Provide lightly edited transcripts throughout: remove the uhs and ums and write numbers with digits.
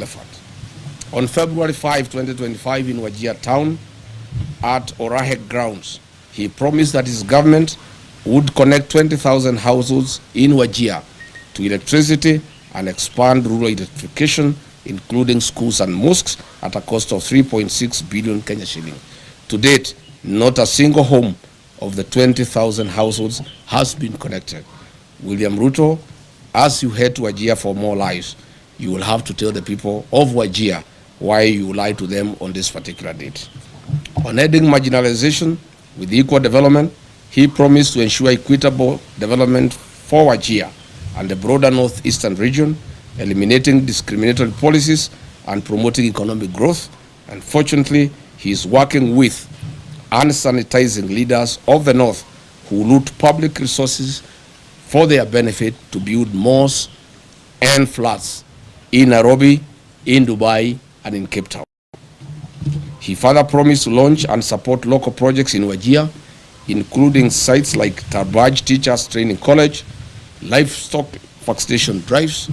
elephant. On February 5, 2025 in Wajir town at Orahek grounds, he promised that his government would connect 20,000 households in Wajir to electricity and expand rural electrification, including schools and mosques, at a cost of 3.6 billion Kenya shilling. To date, not a single home of the 20,000 households has been connected. William Ruto, as you head to Wajir for more lives, you will have to tell the people of Wajir why you lied to them on this particular date. On ending marginalization with equal development, he promised to ensure equitable development for Wajir and the broader northeastern region, eliminating discriminatory policies and promoting economic growth. Unfortunately, he is working with unsanitizing leaders of the north who loot public resources for their benefit to build malls and flats in Nairobi, in Dubai, and in Cape Town. He further promised to launch and support local projects in Wajir, including sites like Tarbaj Teachers Training College, livestock vaccination drives,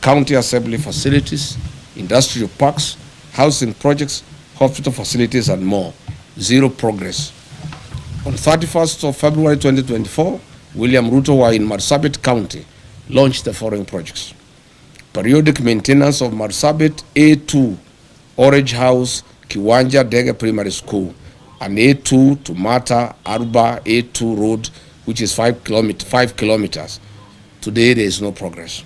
county assembly facilities, industrial parks, housing projects, hospital facilities, and more. Zero progress. On 31st of February 2024, William Ruto, while in Marsabit County, launched the following projects: periodic maintenance of Marsabit A2, Orange House, Kiwanja Dege Primary School, and A2 to Mata Arba A2 road, which is 5 kilometers. Today, there is no progress.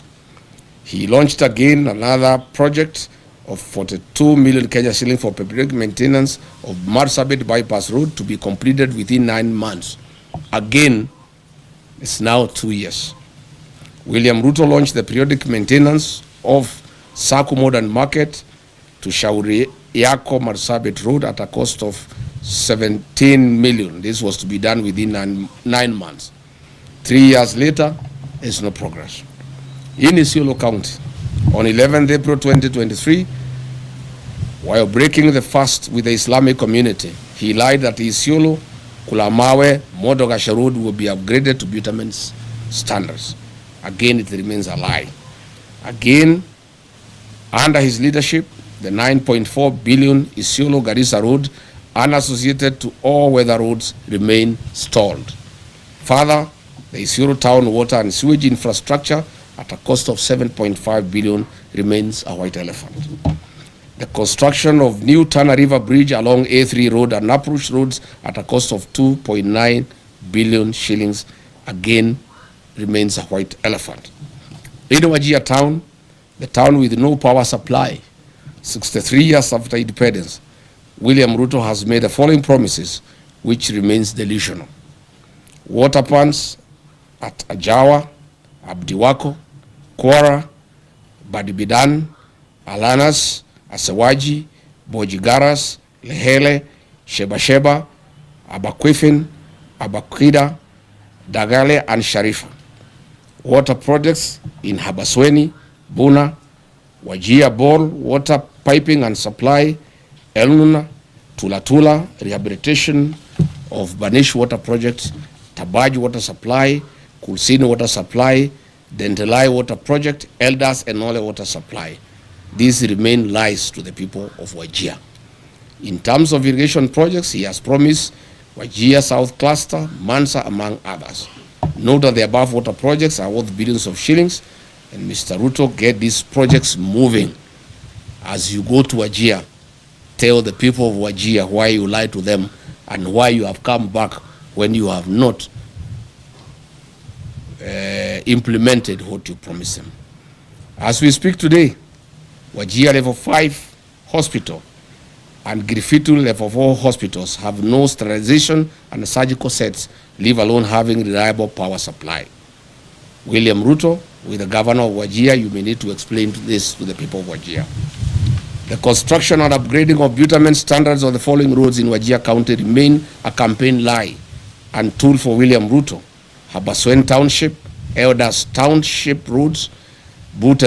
He launched again another project of 42 million Kenya shilling for periodic maintenance of Marsabit Bypass Road to be completed within 9 months. Again, it's now 2 years. William Ruto launched the periodic maintenance of Saku Modern Market to Shauri Yako Marsabit Road at a cost of 17 million. This was to be done within 9 months. 3 years later, there's no progress. In Isiolo County, on 11th April 2023, while breaking the fast with the Islamic community, he lied that Isiolo, Kulamawe, Modogasha Road will be upgraded to Butament's standards. Again, it remains a lie. Again, under his leadership, the 9.4 billion Isiolo Garissa Road, unassociated to all-weather roads, remain stalled. Further, the Isiolo town water and sewage infrastructure at a cost of 7.5 billion remains a white elephant. The construction of new Tana River Bridge along A3 Road and Approach roads at a cost of 2.9 billion shillings again remains a white elephant. In Wajir town, the town with no power supply, 63 years after independence, William Ruto has made the following promises, which remains delusional. Water plants at Ajawa, Abdiwako, Kwara, Badibidan, Alanas, Asewaji, Bojigaras, Lehele, Sheba, Abakwifin, Abakida, Dagale, and Sharifa. Water projects in Habasweni, Buna, Wajia Ball, water piping and supply, Elnuna, Tulatula, rehabilitation of Banish water project, Tabaj water supply, Kulsini water supply, Dentelai water project, Elders and Ole water supply. These remain lies to the people of Wajir. In terms of irrigation projects, he has promised Wajir South Cluster, Mansa, among others. Note that the above water projects are worth billions of shillings, and Mr. Ruto, get these projects moving. As you go to Wajir, tell the people of Wajir why you lied to them and why you have come back when you have not implemented what you promised them. As we speak today, Wajir Level 5 Hospital and Griffith Level 4 hospitals have no sterilization and surgical sets, leave alone having reliable power supply. William Ruto, with the governor of Wajir, you may need to explain this to the people of Wajir. The construction and upgrading of butament standards of the following roads in Wajir County remain a campaign lie and tool for William Ruto. Habaswen Township, Elders Township roads, Bute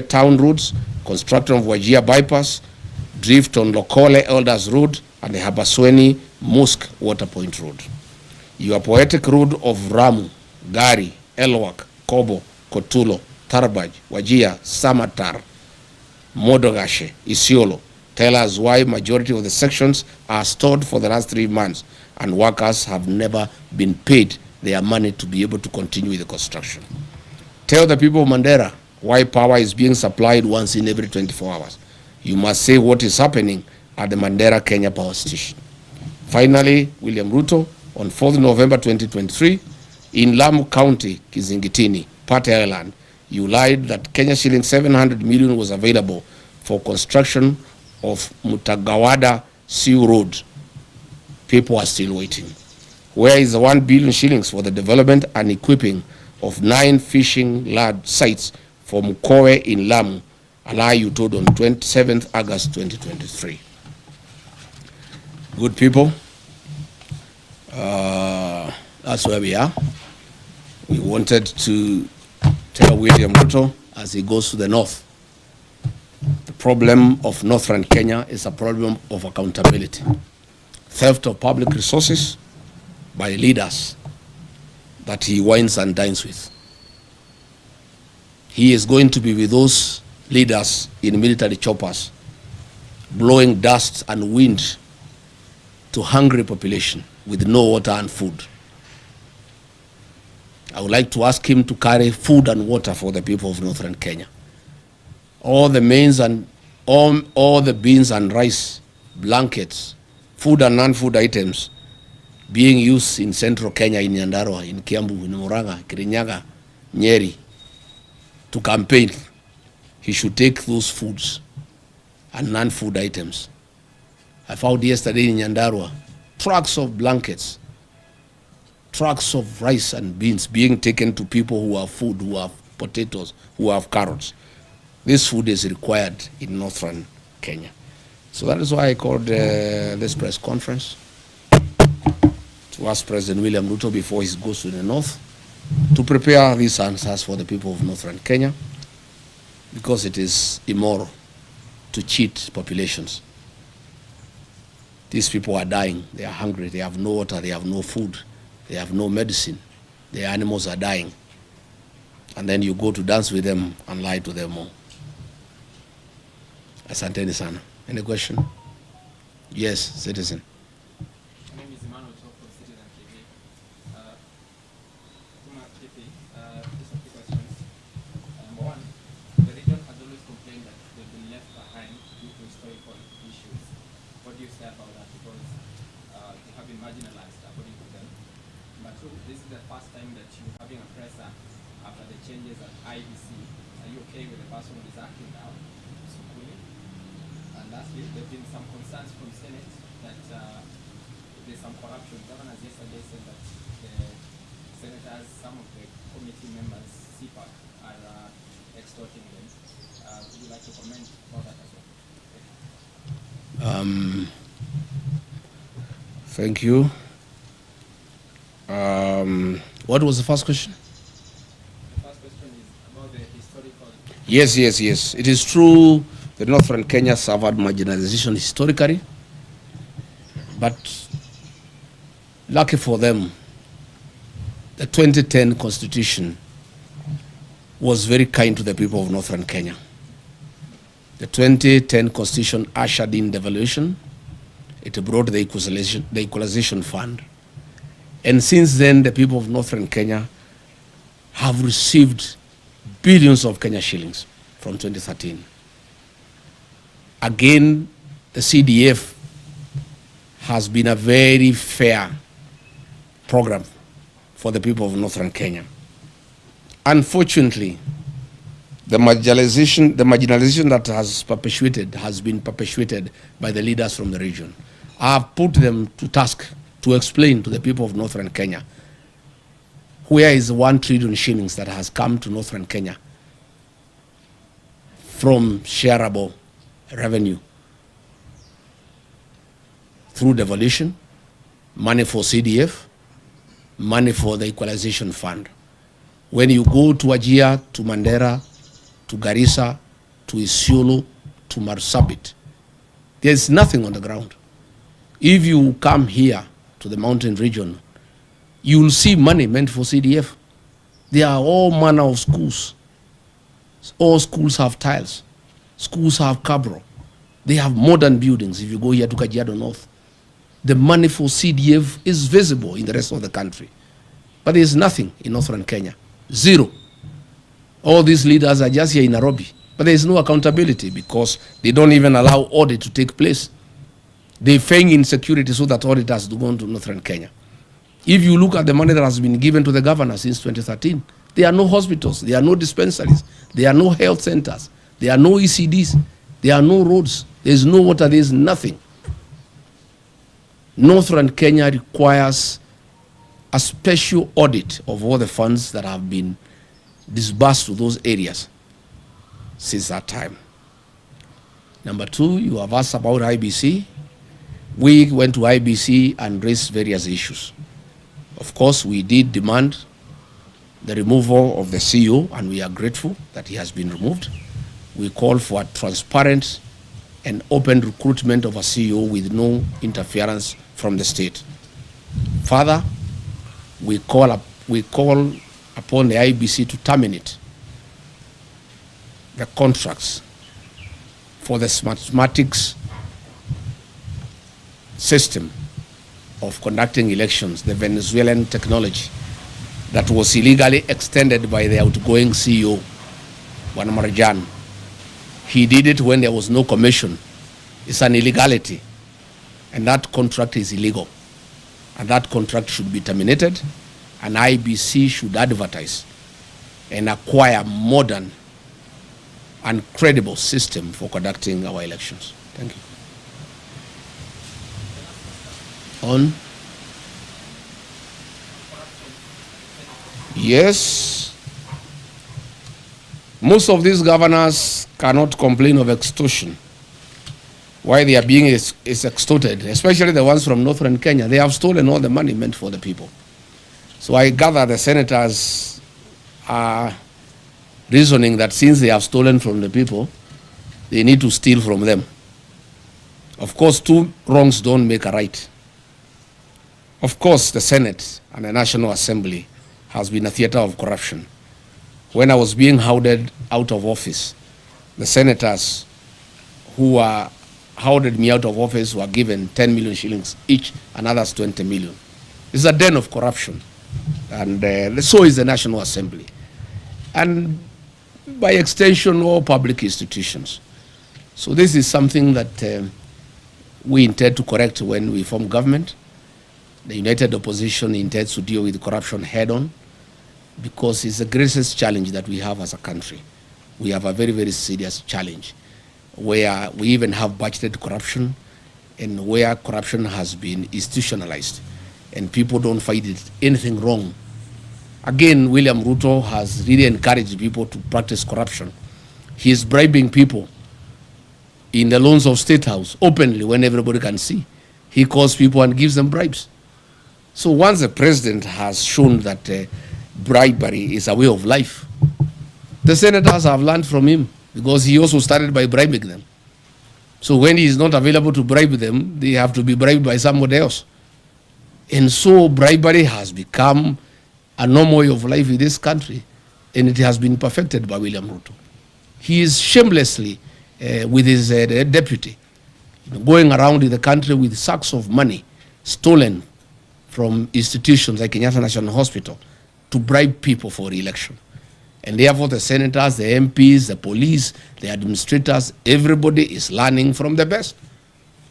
Town roads, construction of Wajir Bypass, drift on Lokole Elders Road, and the Habasweni Mosque Water Point Road. Your poetic road of Ramu, Gari, Elwak, Kobo, Kotulo, Tarbaj, Wajir, Samatar, Modogashe, Isiolo, tell us why majority of the sections are stored for the last 3 months and workers have never been paid their money to be able to continue with the construction. Tell the people of Mandera why power is being supplied once in every 24 hours. You must say what is happening at the Mandera Kenya Power Station. Finally, William Ruto, on 4th November 2023, in Lamu County, Kizingitini, Pate Island, you lied that Kenya shilling 700 million was available for construction of Mutagawada Sea Road. People are still waiting. Where is the 1 billion shillings for the development and equipping of 9 fishing lad sites for Mukowe in Lamu, a lie you told on 27th August 2023? Good people, that's where we are. We wanted to tell William Ruto as he goes to the north, the problem of northern Kenya is a problem of accountability. Theft of public resources by leaders that he wines and dines with. He is going to be with those leaders in military choppers, blowing dust and wind to hungry population with no water and food. I would like to ask him to carry food and water for the people of northern Kenya. All the maize and all the beans and rice, blankets, food and non-food items being used in central Kenya, in Nyandarua, in Kiambu, in Murang'a, Kirinyaga, Nyeri, to campaign. He should take those foods and non-food items. I found yesterday in Nyandarua trucks of blankets, trucks of rice and beans being taken to people who have food, who have potatoes, who have carrots. This food is required in northern Kenya. So that is why I called this press conference to ask President William Ruto before he goes to the north to prepare these answers for the people of northern Kenya, because it is immoral to cheat populations. These people are dying, they are hungry, they have no water, they have no food, they have no medicine, their animals are dying. And then you go to dance with them and lie to them more. Asanteni sana. Any question? Yes, citizen. My name is Emmanuel Chok from Citizen TV. Just a few questions. Number one, the region has always complained that they've been left behind due to historical issues. What do you say about that? Because they have been marginalized according to them. Number two, this is the first time that you're having a presser after the changes at IBC. Are you okay with the person who is acting now? And lastly, there have been some concerns from Senate that there's some corruption. Governors yesterday said that the senators, some of the committee members, CPAC, are extorting them. Would you like to comment about that as well? Thank you. What was the first question? The first question is about the historical... Yes. It is true the northern Kenya suffered marginalization historically, but lucky for them, the 2010 constitution was very kind to the people of northern Kenya. The 2010 constitution ushered in devaluation. It brought the equalization fund. And since then, the people of northern Kenya have received billions of Kenya shillings from 2013. Again, the CDF has been a very fair program for the people of northern Kenya. Unfortunately, the marginalization that has been perpetuated by the leaders from the region. I have put them to task to explain to the people of northern Kenya where is 1 trillion shillings that has come to northern Kenya from shareable revenue through devolution, money for CDF, money for the equalization fund. When you go to Wajir, to Mandera, to Garissa, to Isiolo, to Marsabit, there's nothing on the ground. If you come here to the mountain region, you will see money meant for CDF. There are all manner of schools. All schools have tiles. Schools have cabro. They have modern buildings. If you go here to Kajiado North, the money for CDF is visible in the rest of the country. But there is nothing in northern Kenya. Zero. All these leaders are just here in Nairobi. But there is no accountability because they don't even allow audit to take place. They feign insecurity so that audit has to go into northern Kenya. If you look at the money that has been given to the governor since 2013, there are no hospitals, there are no dispensaries, there are no health centers, there are no ECDs, there are no roads, there is no water, there is nothing. Northern Kenya requires a special audit of all the funds that have been disbursed to those areas since that time. Number two, you have asked about IBC. We went to IBC and raised various issues. Of course, we did demand the removal of the CEO, and we are grateful that he has been removed. We call for a transparent and open recruitment of a CEO with no interference from the state. Further, we call upon the IBC to terminate the contracts for the mathematics system of conducting elections, the Venezuelan technology that was illegally extended by the outgoing CEO, Juan Marjan. He did it when there was no commission. It's an illegality, and that contract is illegal, and that contract should be terminated, and IBC should advertise and acquire modern and credible system for conducting our elections. Thank you. On? Yes. Most of these governors cannot complain of extortion. Why they are being is extorted, especially the ones from northern Kenya. They have stolen all the money meant for the people. So I gather the senators are reasoning that since they have stolen from the people, they need to steal from them. Of course, two wrongs don't make a right. Of course, the Senate and the National Assembly has been a theater of corruption. When I was being hounded out of office, the senators who were hounded me out of office were given 10 million shillings each, and others 20 million. It's a den of corruption. And so is the National Assembly. And by extension, all public institutions. So this is something that we intend to correct when we form government. The United Opposition intends to deal with corruption head-on because it's the greatest challenge that we have as a country. We have a very, very serious challenge where we even have budgeted corruption and where corruption has been institutionalized and people don't find it anything wrong. Again, William Ruto has really encouraged people to practice corruption. He is bribing people in the loans of State House openly when everybody can see. He calls people and gives them bribes. So once the president has shown that bribery is a way of life, the senators have learned from him because he also started by bribing them. So when he is not available to bribe them, they have to be bribed by somebody else. And so bribery has become a normal way of life in this country, and it has been perfected by William Ruto. He is shamelessly, with his deputy, going around in the country with sacks of money stolen from institutions like Kenyatta National Hospital to bribe people for re-election. And therefore the senators, the MPs, the police, the administrators, everybody is learning from the best.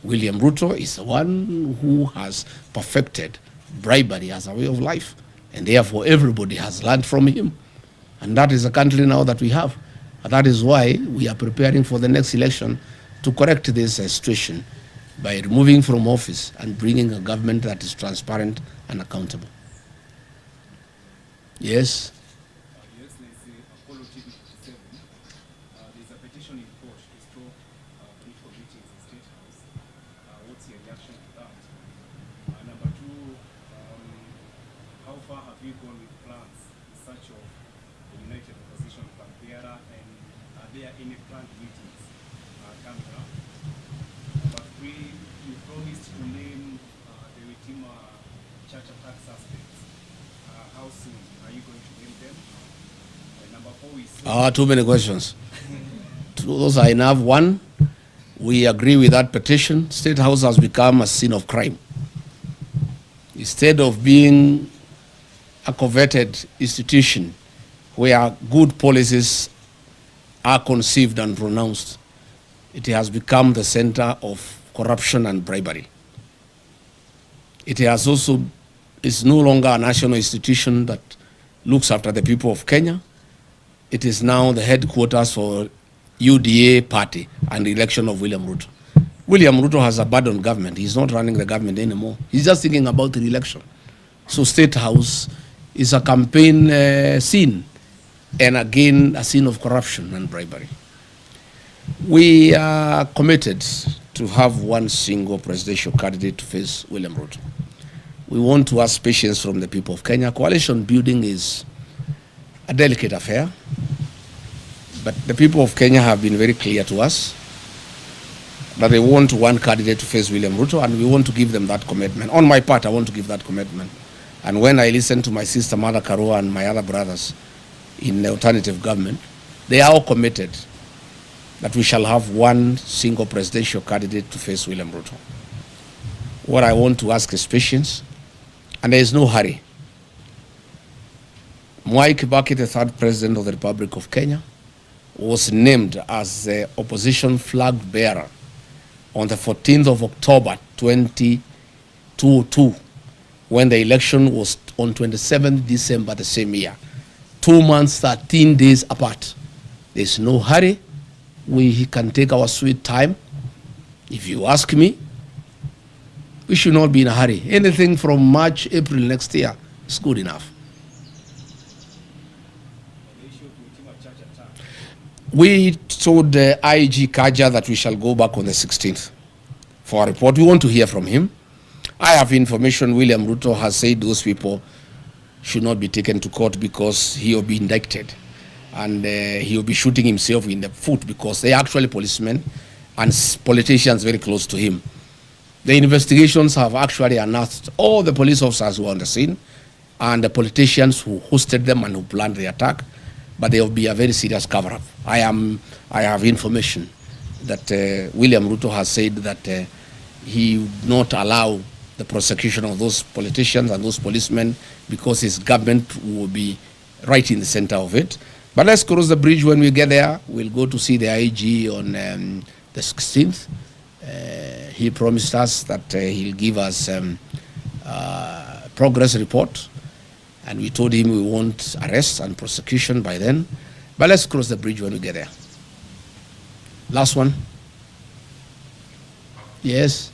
William Ruto is the one who has perfected bribery as a way of life. And therefore everybody has learned from him. And that is the country now that we have. And that is why we are preparing for the next election to correct this situation by removing from office and bringing a government that is transparent and accountable. Yes? Your Excellency, Apollo TV 57, there's a petition in court to stop political meetings in State House. What's your reaction to that? Number two, how far have you gone with plans in search of the United Opposition Pantera, and are there any planned meetings coming up? Number three, you promised to name the Witima Church attack suspects. How soon are you going to name them? And number four is... Too many questions. those are enough. One, we agree with that petition. State House has become a scene of crime. Instead of being a coveted institution where good policies are conceived and pronounced, it has become the center of corruption and bribery. It has also is no longer a national institution that looks after the people of Kenya. It is now the headquarters for UDA party and the election of William Ruto. William Ruto has abandoned government. He's not running the government anymore. He's just thinking about the election. So State House is a campaign scene, and again, a scene of corruption and bribery. We are committed to have one single presidential candidate to face William Ruto. We want to ask patience from the people of Kenya. Coalition building is a delicate affair, but the people of Kenya have been very clear to us that they want one candidate to face William Ruto, and we want to give them that commitment. On my part, I want to give that commitment. And when I listen to my sister Mother Karua and my other brothers in the alternative government, they are all committed that we shall have one single presidential candidate to face William Ruto. What I want to ask is patience, and there is no hurry. Mwai Kibaki, the third president of the Republic of Kenya, was named as the opposition flag bearer on the 14th of October 2022, when the election was on 27th December the same year. 2 months, 13 days apart. There's no hurry. We can take our sweet time. If you ask me, we should not be in a hurry. Anything from March, April next year is good enough. We told the IG Kaja that we shall go back on the 16th for a report. We want to hear from him. I have information William Ruto has said those people should not be taken to court because he will be indicted. And he will be shooting himself in the foot because they are actually policemen and politicians very close to him. The investigations have actually unearthed all the police officers who were on the scene and the politicians who hosted them and who planned the attack, but there will be a very serious cover-up. I have information that William Ruto has said that he would not allow the prosecution of those politicians and those policemen because his government will be right in the center of it. But let's cross the bridge when we get there. We'll go to see the IG on the 16th. He promised us that he'll give us progress report. And we told him we want arrest and prosecution by then. But let's cross the bridge when we get there. Last one. Yes.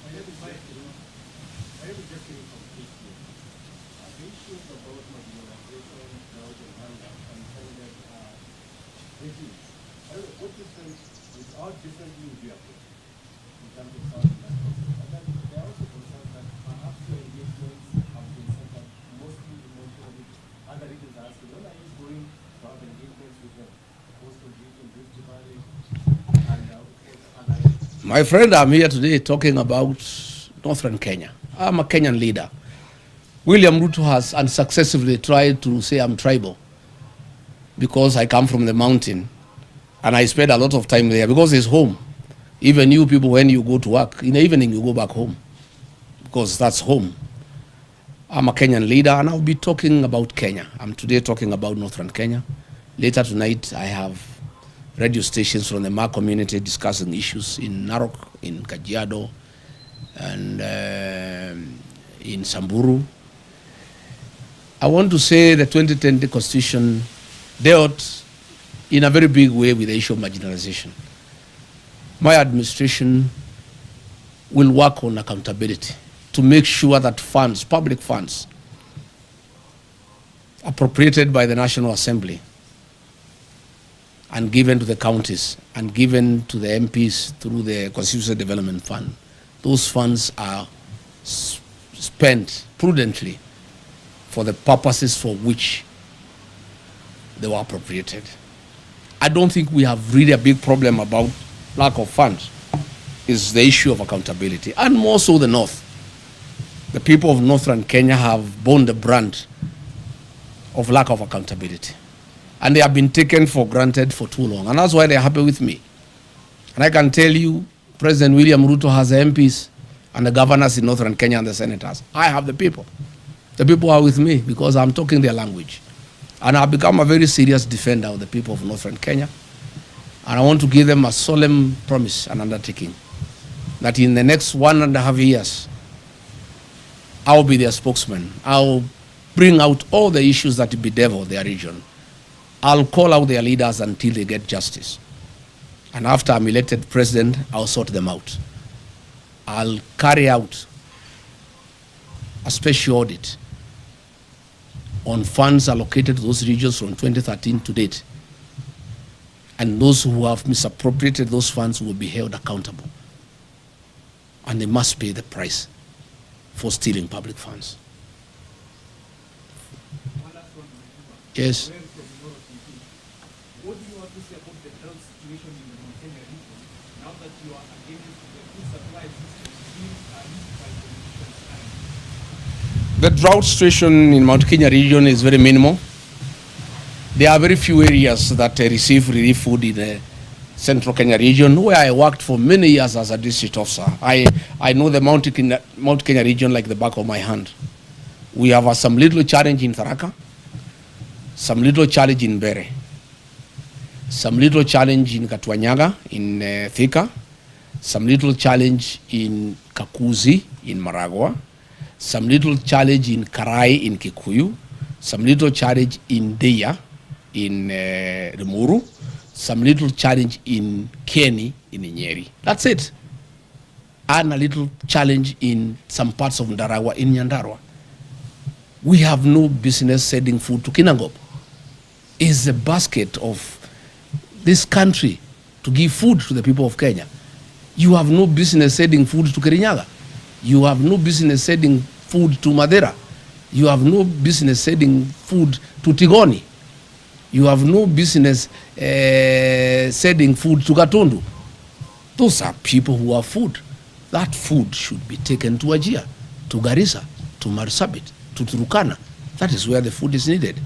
My friend, I'm here today talking about Northern Kenya. I'm a Kenyan leader. William Ruto has unsuccessfully tried to say I'm tribal because I come from the mountain and I spend a lot of time there because it's home. Even you people, when you go to work, in the evening you go back home because that's home. I'm a Kenyan leader and I'll be talking about Kenya. I'm today talking about Northern Kenya. Later tonight I have radio stations from the Ma community discussing issues in Narok, in Kajiado, and in Samburu. I want to say the 2010 Constitution dealt in a very big way with the issue of marginalization. My administration will work on accountability to make sure that funds, public funds, appropriated by the National Assembly and given to the counties and given to the MPs through the Constitutional Development Fund, those funds are spent prudently for the purposes for which they were appropriated. I don't think we have really a big problem about lack of funds. It's the issue of accountability, and more so the North. The people of Northern Kenya have borne the brunt of lack of accountability. And they have been taken for granted for too long. And that's why they're happy with me. And I can tell you, President William Ruto has the MPs and the governors in northern Kenya and the senators. I have the people. The people are with me because I'm talking their language. And I've become a very serious defender of the people of northern Kenya. And I want to give them a solemn promise and undertaking that in the next 1.5 years, I'll be their spokesman. I'll bring out all the issues that bedevil their region. I'll call out their leaders until they get justice. And after I'm elected president, I'll sort them out. I'll carry out a special audit on funds allocated to those regions from 2013 to date. And those who have misappropriated those funds will be held accountable. And they must pay the price for stealing public funds. Yes. What do you want to say about the drought situation in the Mount Kenya region now that you are against the food supply system being used by politicians? The drought situation in Mount Kenya region is very minimal. There are very few areas that receive relief food in the Central Kenya region, where I worked for many years as a district officer. I know the Mount Kenya region like the back of my hand. We have some little challenge in Tharaka, some little challenge in Bere, some little challenge in Katwanyaga, in Thika, some little challenge in Kakuzi, in Maragua, some little challenge in Karai, in Kikuyu, some little challenge in Deya, in Limuru, some little challenge in Kieni, in Nyeri. That's it. And a little challenge in some parts of Ndaragwa, in Nyandarua. We have no business sending food to Kinangop. It's the basket of this country to give food to the people of Kenya. You have no business sending food to Kirinyaga. You have no business sending food to Madera. You have no business sending food to Tigoni. You have no business sending food to Gatundu. Those are people who have food. That food should be taken to Wajir, to Garissa, to Marsabit, to Turukana. That is where the food is needed.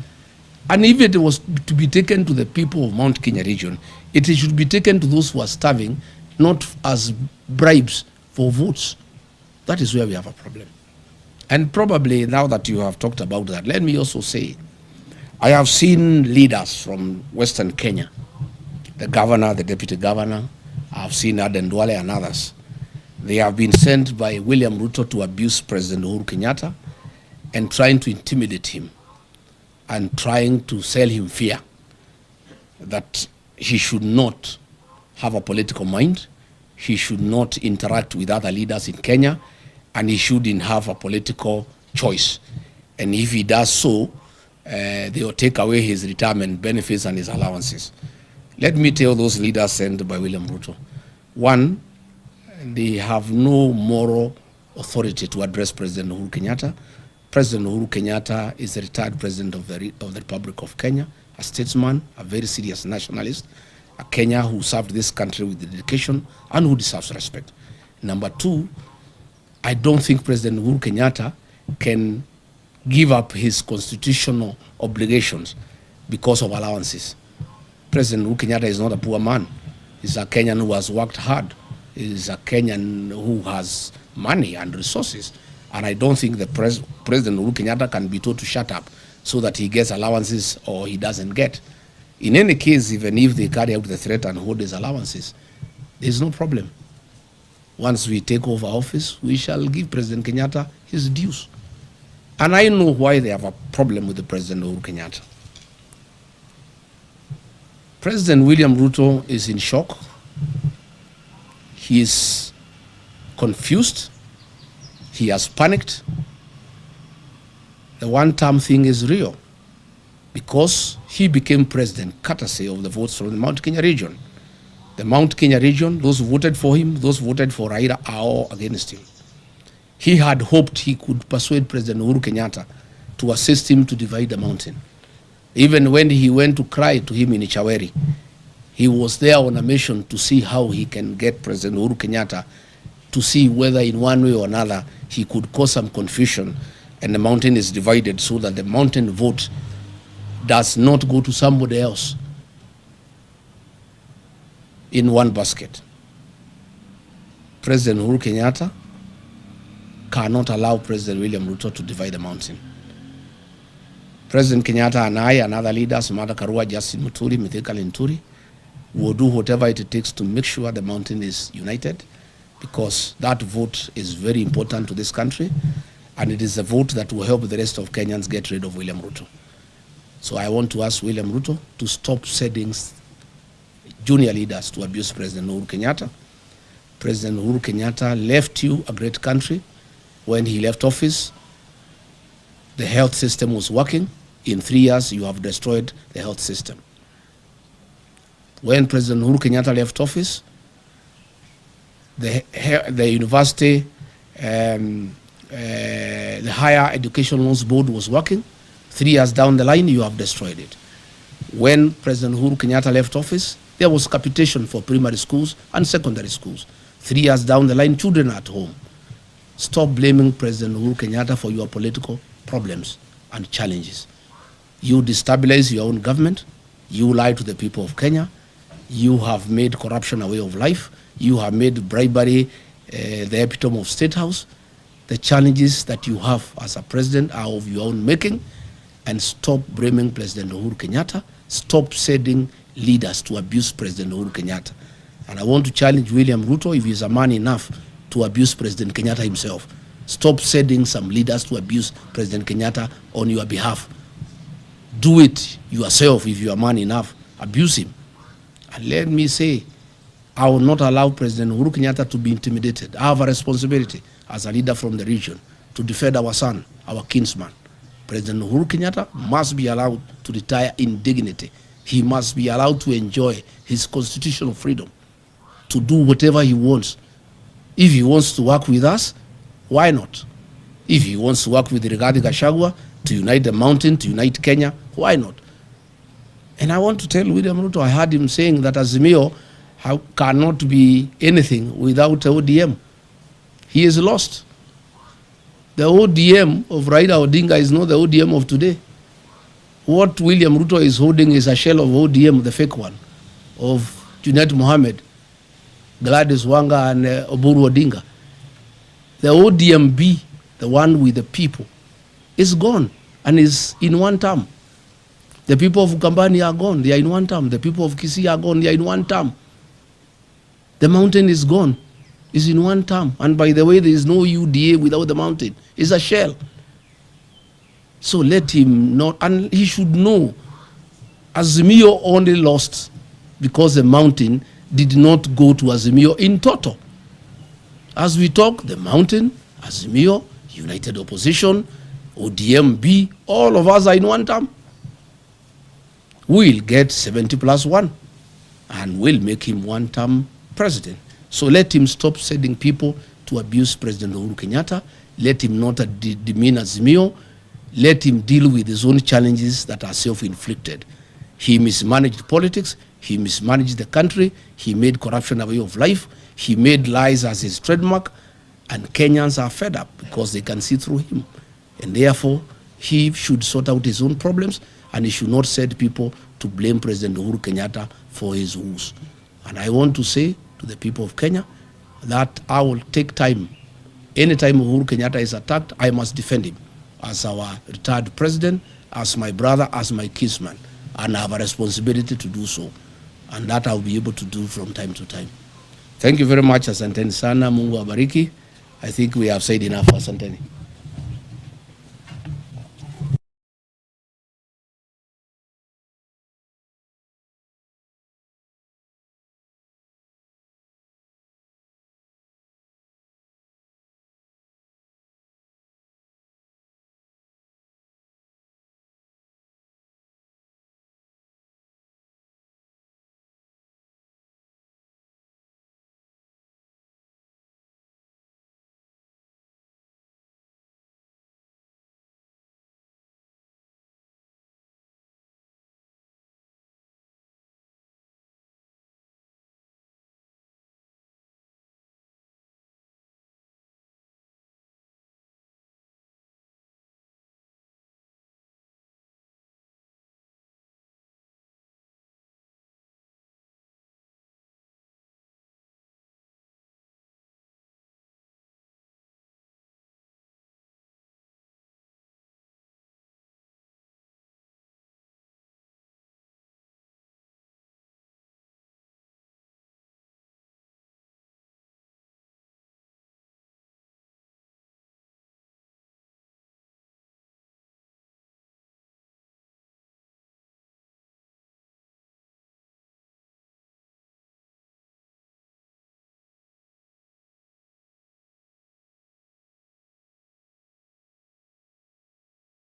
And if it was to be taken to the people of Mount Kenya region, it should be taken to those who are starving, not as bribes for votes. That is where we have a problem. And probably now that you have talked about that, let me also say, I have seen leaders from Western Kenya, the governor, the deputy governor, I have seen Aden Duale and others. They have been sent by William Ruto to abuse President Uhuru Kenyatta and trying to intimidate him and trying to sell him fear that he should not have a political mind, he should not interact with other leaders in Kenya, and he shouldn't have a political choice. And if he does so, they will take away his retirement benefits and his allowances. Let me tell those leaders sent by William Ruto. One, they have no moral authority to address President Uhuru Kenyatta. President Uhuru Kenyatta is a retired president of the Republic of Kenya, a statesman, a very serious nationalist, a Kenya who served this country with dedication and who deserves respect. Number two, I don't think President Uhuru Kenyatta can give up his constitutional obligations because of allowances. President Uhuru Kenyatta is not a poor man. He's a Kenyan who has worked hard. He's a Kenyan who has money and resources. And I don't think the President Uhuru Kenyatta can be told to shut up so that he gets allowances or he doesn't get. In any case, even if they carry out the threat and hold his allowances, there's no problem. Once we take over office, we shall give President Kenyatta his dues. And I know why they have a problem with the President Uhuru Kenyatta. President William Ruto is in shock. He is confused. He has panicked. The one-term thing is real because he became president courtesy of the votes from the Mount Kenya region. The Mount Kenya region, those who voted for him, those who voted for Raila are all against him. He had hoped he could persuade President Uhuru Kenyatta to assist him to divide the mountain. Even when he went to cry to him in Ichaweri, he was there on a mission to see how he can get President Uhuru Kenyatta to see whether in one way or another he could cause some confusion and the mountain is divided so that the mountain vote does not go to somebody else in one basket. President Uhuru Kenyatta cannot allow President William Ruto to divide the mountain. President Kenyatta and I and other leaders, Martha Karua, Justin Muturi, Mithika Linturi, will do whatever it takes to make sure the mountain is united, because that vote is very important to this country, and it is a vote that will help the rest of Kenyans get rid of William Ruto. So I want to ask William Ruto to stop sending junior leaders to abuse President Uhuru Kenyatta. President Uhuru Kenyatta left you a great country. When he left office, the health system was working. In 3 years, you have destroyed the health system. When President Uhuru Kenyatta left office, the university, the Higher Education Loans Board was working. 3 years down the line, you have destroyed it. When President Uhuru Kenyatta left office, there was capitation for primary schools and secondary schools. 3 years down the line, children are at home. Stop blaming President Uhuru Kenyatta for your political problems and challenges. You destabilize your own government. You lie to the people of Kenya. You have made corruption a way of life. You have made bribery the epitome of State House. The challenges that you have as a president are of your own making. And stop blaming President Uhuru Kenyatta. Stop sending leaders to abuse President Uhuru Kenyatta. And I want to challenge William Ruto, if he's a man enough to abuse President Kenyatta himself. Stop sending some leaders to abuse President Kenyatta on your behalf. Do it yourself if you are man enough. Abuse him. And let me say, I will not allow President Uhuru Kenyatta to be intimidated. I have a responsibility as a leader from the region to defend our son, our kinsman. President Uhuru Kenyatta must be allowed to retire in dignity. He must be allowed to enjoy his constitutional freedom to do whatever he wants. If he wants to work with us, why not? If he wants to work with Gachagua to unite the mountain, to unite Kenya, why not? And I want to tell William Ruto, I heard him saying that Azimio cannot be anything without ODM. He is lost. The ODM of Raila Odinga is not the ODM of today. What William Ruto is holding is a shell of ODM, the fake one, of Junet Mohammed, Gladys Wanga, and Oburu Odinga. The ODMB, the one with the people, is gone and is in one term. The people of Ukambani are gone, they are in one term. The people of Kisii are gone, they are in one term. The mountain is gone, is in one term. And by the way, there is no UDA without the mountain. It's a shell. So let him not, and he should know, Azimio only lost because the mountain did not go to Azimio in total. As we talk, the mountain, Azimio, United Opposition, ODMB, all of us are in one term. We'll get 70+1 and we'll make him one-term president. So let him stop sending people to abuse President Uhuru Kenyatta. Let him not demean Azimio. Let him deal with his own challenges that are self-inflicted. He mismanaged politics. He mismanaged the country. He made corruption a way of life. He made lies as his trademark. And Kenyans are fed up because they can see through him. And therefore, he should sort out his own problems, and he should not send people to blame President Uhuru Kenyatta for his woes. And I want to say to the people of Kenya that I will take time. Anytime Uhuru Kenyatta is attacked, I must defend him as our retired president, as my brother, as my kinsman. And I have a responsibility to do so. And that I'll be able to do from time to time. Thank you very much, asanteni sana. Mungu abariki. I think we have said enough, asanteni.